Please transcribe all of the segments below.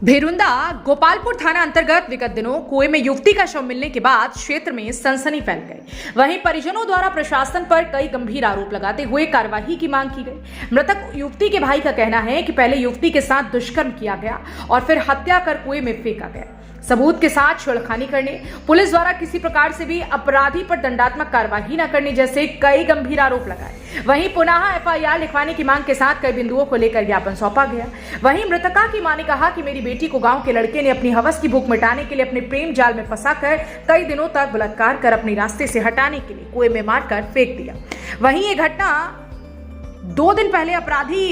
भेरुंदा गोपालपुर थाना अंतर्गत विगत दिनों कुएं में युवती का शव मिलने के बाद क्षेत्र में सनसनी फैल गई। वहीं परिजनों द्वारा प्रशासन पर कई गंभीर आरोप लगाते हुए कार्रवाई की मांग की गई। मृतक युवती के भाई का कहना है कि पहले युवती के साथ दुष्कर्म किया गया और फिर हत्या कर कुएं में फेंका गया। सबूत के साथ छेड़खानी करने, पुलिस द्वारा किसी प्रकार से भी अपराधी पर दंडात्मक कार्रवाई न करने जैसे कई गंभीर आरोप लगाए। वहीं पुनः एफआईआर लिखवाने की मांग के साथ कई बिंदुओं को लेकर ज्ञापन सौंपा गया। वहीं मृतका की मां ने कहा कि मेरी बेटी को गांव के लड़के ने अपनी हवस की भूख मिटाने के लिए अपने प्रेम जाल में फंसाकर कई दिनों तक बलात्कार कर अपने रास्ते से हटाने के लिए कुएं में मारकर फेंक दिया। वहीं ये घटना 2 दिन पहले अपराधी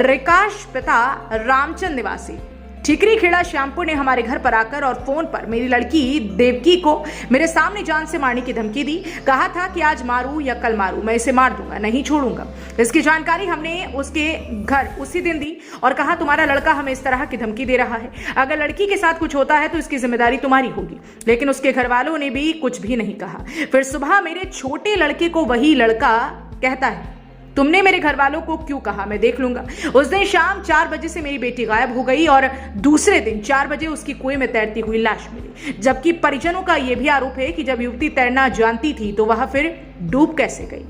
रिकाश पिता रामचंद निवासी ठीकरी खेड़ा श्यामपुर ने हमारे घर पर आकर और फोन पर मेरी लड़की देवकी को मेरे सामने जान से मारने की धमकी दी। कहा था कि आज मारूं या कल मारूं, मैं इसे मार दूंगा, नहीं छोड़ूंगा। इसकी जानकारी हमने उसके घर उसी दिन दी और कहा तुम्हारा लड़का हमें इस तरह की धमकी दे रहा है, अगर लड़की के साथ कुछ होता है तो इसकी जिम्मेदारी तुम्हारी होगी। लेकिन उसके घर वालों ने भी कुछ भी नहीं कहा। फिर सुबह मेरे छोटे लड़के को वही लड़का कहता है तुमने मेरे घर वालों को क्यों कहा, मैं देख लूंगा। उस दिन शाम 4 बजे से मेरी बेटी गायब हो गई और दूसरे दिन 4 बजे उसकी कुएं में तैरती हुई लाश मिली। जबकि परिजनों का यह भी आरोप है कि जब युवती तैरना जानती थी तो वह फिर डूब कैसे गई।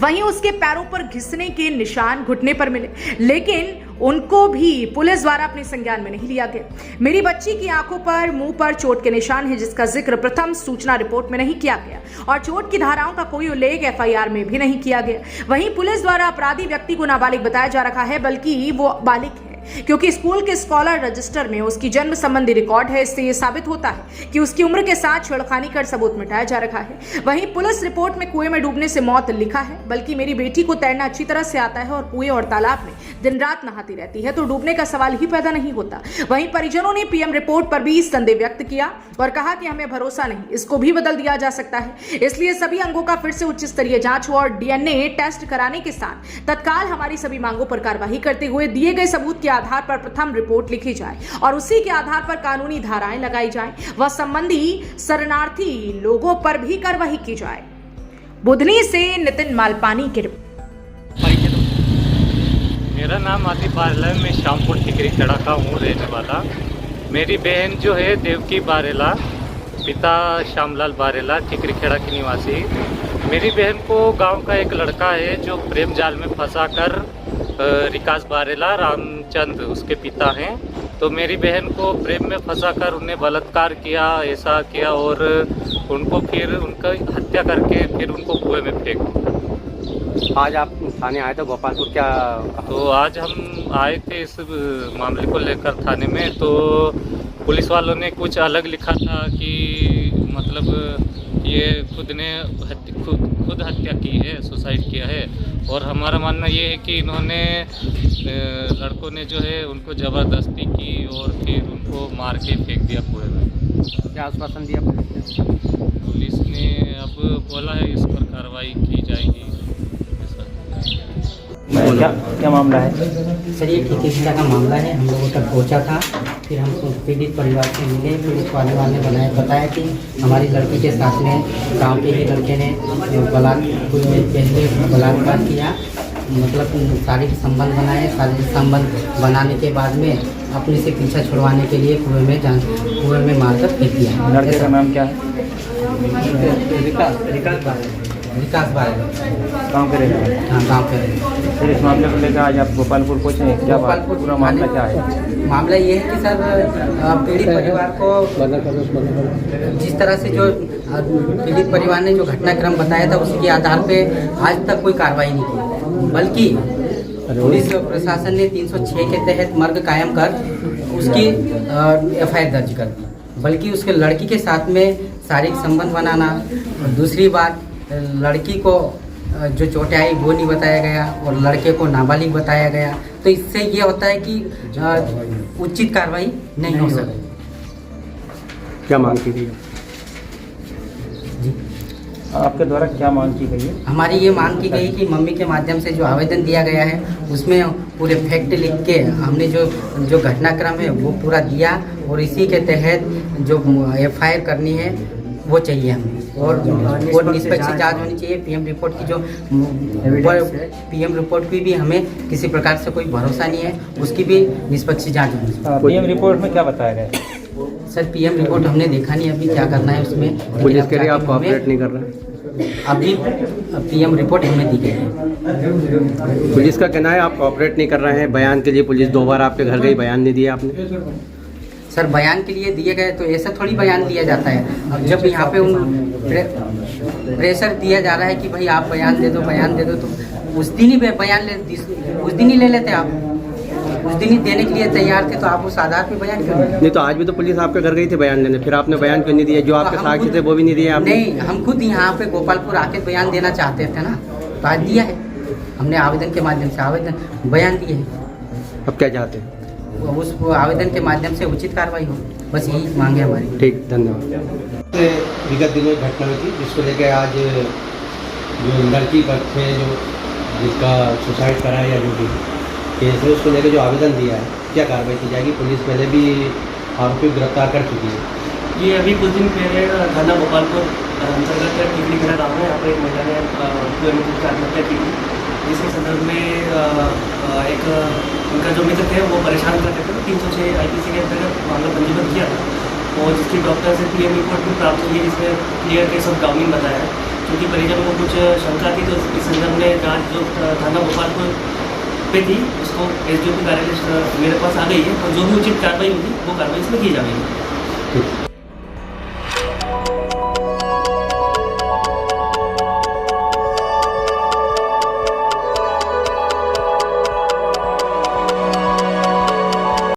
वहीं उसके पैरों पर घिसने के निशान घुटने पर मिले, लेकिन उनको भी पुलिस द्वारा अपने संज्ञान में नहीं लिया गया। मेरी बच्ची की आंखों पर, मुंह पर चोट के निशान है जिसका जिक्र प्रथम सूचना रिपोर्ट में नहीं किया गया और चोट की धाराओं का कोई उल्लेख एफआईआर में भी नहीं किया गया। वहीं पुलिस द्वारा अपराधी व्यक्ति को नाबालिग बताया जा रहा है, बल्कि वो बालिग है क्योंकि स्कूल के स्कॉलर रजिस्टर में उसकी जन्म संबंधी रिकॉर्ड है। इससे यह साबित होता है कि उसकी उम्र के साथ छेड़खानी कर सबूत मिटाया जा रहा है। वहीं पुलिस रिपोर्ट में कुएं में डूबने से मौत लिखा है, बल्कि मेरी बेटी को तैरना अच्छी तरह से आता है और कुएं और तालाब में दिन रात नहाती रहती है, तो डूबने का सवाल ही पैदा नहीं होता। वहीं परिजनों ने पीएम रिपोर्ट पर भी संदेह व्यक्त किया और कहा कि हमें भरोसा नहीं, इसको भी बदल दिया जा सकता है। इसलिए सभी अंगों का फिर से उच्च स्तरीय जांच हो और डीएनए टेस्ट कराने के साथ तत्काल हमारी सभी मांगों पर कार्रवाई करते हुए दिए गए सबूत के आधार पर प्रथम रिपोर्ट लिखी जाए और उसी के आधार पर कानूनी धाराएं लगाई जाएं व संबंधी शरणार्थी लोगों पर भी कार्रवाई की जाए। बुधनी से नितिन मालपानी की रिपोर्ट। मेरा नाम आतिफ बारेला है, मैं श्यामपुर ठीकरी खेड़ा का हूँ रहने वाला। मेरी बहन जो है देवकी बारेला, पिता श्यामलाल बारेला, ठीकरी खेड़ा की निवासी। मेरी बहन को गांव का एक लड़का है जो प्रेम जाल में फंसा कर रिकाश बारेला, रामचंद उसके पिता हैं, तो मेरी बहन को प्रेम में फंसाकर उन्हें बलात्कार किया, ऐसा किया और उनको फिर उनका हत्या करके फिर उनको कुएं में फेंक दिया। आज आप थाने आए थे गोपालपुर, क्या? तो आज हम आए थे इस मामले को लेकर थाने में, तो पुलिस वालों ने कुछ अलग लिखा था कि मतलब ये खुद हत्या की है, सुसाइड किया है। और हमारा मानना ये है कि इन्होंने लड़कों ने जो है उनको ज़बरदस्ती की और फिर उनको मार के फेंक दिया कुएं में। क्या आश्वासन दिया पुलिस ने? अब बोला है इस पर कार्रवाई की जाएगी। क्या मामला है सर? ये ठीकरी का मामला है। हम लोगों तक पहुंचा था, फिर हम पीड़ित परिवार से मिले। पुलिस वाले ने बताया कि हमारी लड़की के साथ में गांव के ही लड़के ने पहले बलात्कार किया, मतलब शारीरिक संबंध बनाए। शारीरिक संबंध बनाने के बाद में अपने से पीछा छुड़वाने के लिए कुएं में मारकर फेंक दिया। लड़के का नाम क्या है? विकास बारेला, गाँव के रहने वाले। हाँ, गाँव के रहने। फिर इस मामले को लेकर आज आप गोपालपुर पहुँचे, क्या गोपालपुर पूरा मामला क्या है? मामला ये है कि सर पीड़ित परिवार को जिस तरह से जो पीड़ित परिवार ने जो घटनाक्रम बताया था उसी के आधार पे आज तक कोई कार्रवाई नहीं की, बल्कि पुलिस प्रशासन ने 306 के तहत मर्ग कायम कर उसकी एफआईआर दर्ज कर दी। बल्कि उसके लड़की के साथ में शारीरिक संबंध बनाना, दूसरी बात लड़की को जो चोटें आई वो नहीं बताया गया और लड़के को नाबालिग बताया गया, तो इससे ये होता है कि उचित कार्रवाई नहीं हो सकती। क्या मांग की गई जी, आपके द्वारा क्या मांग की गई है? हमारी ये मांग की गई कि मम्मी के माध्यम से जो आवेदन दिया गया है उसमें पूरे फैक्ट लिख के हमने जो घटनाक्रम है वो पूरा दिया और इसी के तहत जो एफआईआर करनी है वो चाहिए हमें, और निष्पक्ष जांच होनी चाहिए। पीएम रिपोर्ट की जो पीएम रिपोर्ट की भी हमें किसी प्रकार से कोई भरोसा नहीं है, उसकी भी निष्पक्ष जांच होनी चाहिए। पीएम रिपोर्ट में क्या बताया गया? सर पीएम रिपोर्ट हमने देखा नहीं, अभी क्या करना है उसमें। पुलिस के लिए आप कोऑपरेट नहीं कर रहे? अभी पीएम रिपोर्ट हमें दी गई है। पुलिस का कहना है आप कोऑपरेट नहीं कर रहे हैं। बयान के लिए पुलिस 2 बार आपके घर गई, बयान नहीं दिया आपने। सर बयान के लिए दिए गए तो ऐसा थोड़ी बयान दिया जाता है। अब जब यहाँ पे प्रेशर दिया जा रहा है कि भाई आप बयान दे दो, बयान दे दो, तो उस दिन ही उस दिन ही ले लेते आप। उस दिन ही देने के लिए तैयार थे, तो आप उस आधार पे बयान क्यों नहीं तो आज भी तो पुलिस आपके घर गई थी बयान लेने, फिर आपने बयान क्यों नहीं दिया? जो आपके साक्षी थे वो भी नहीं दिए आपने? नहीं, हम खुद यहाँ पे गोपालपुर आके बयान देना चाहते थे ना, तो आज दिया है हमने। आवेदन के माध्यम से बयान दिए है। अब क्या चाहते हैं? उस आवेदन के माध्यम से उचित कार्रवाई हो, बस यही मांग है हमारी। ठीक, धन्यवाद। विगत दिनों में घटना हुई थी जिसको लेकर आज जो लड़की पर थे जो जिसका सुसाइड कराया या जो भी केस है उसको लेकर जो आवेदन दिया है, क्या कार्रवाई की जाएगी? पुलिस पहले भी आरोपी गिरफ्तार कर चुकी है। ये अभी कुछ दिन पहले थाना गोपालपुर अंतर्गत टिकरी खेड़ा गाँव में यहाँ पर एक महिला ने कुएं में कूदकर आत्महत्या की थी, जिसके संदर्भ में एक उनका जो मित्र थे वो परेशान करते थे, 306 IPC के अंतर्गत मामला पंजीबद्ध किया था, और जिसकी डॉक्टर से पीएम रिपोर्ट भी प्राप्त हुई है, जिसमें क्लियर केस ऑफ ड्राउनिंग बताया है। क्योंकि परिजनों को कुछ शंका थी, तो इस संदर्भ में जाँच जो थाना गोपालपुर पे थी उसको SDO की कार्यालय मेरे पास आ गई है, और जो भी उचित कार्रवाई होगी वो कार्रवाई इसमें की जाएगी।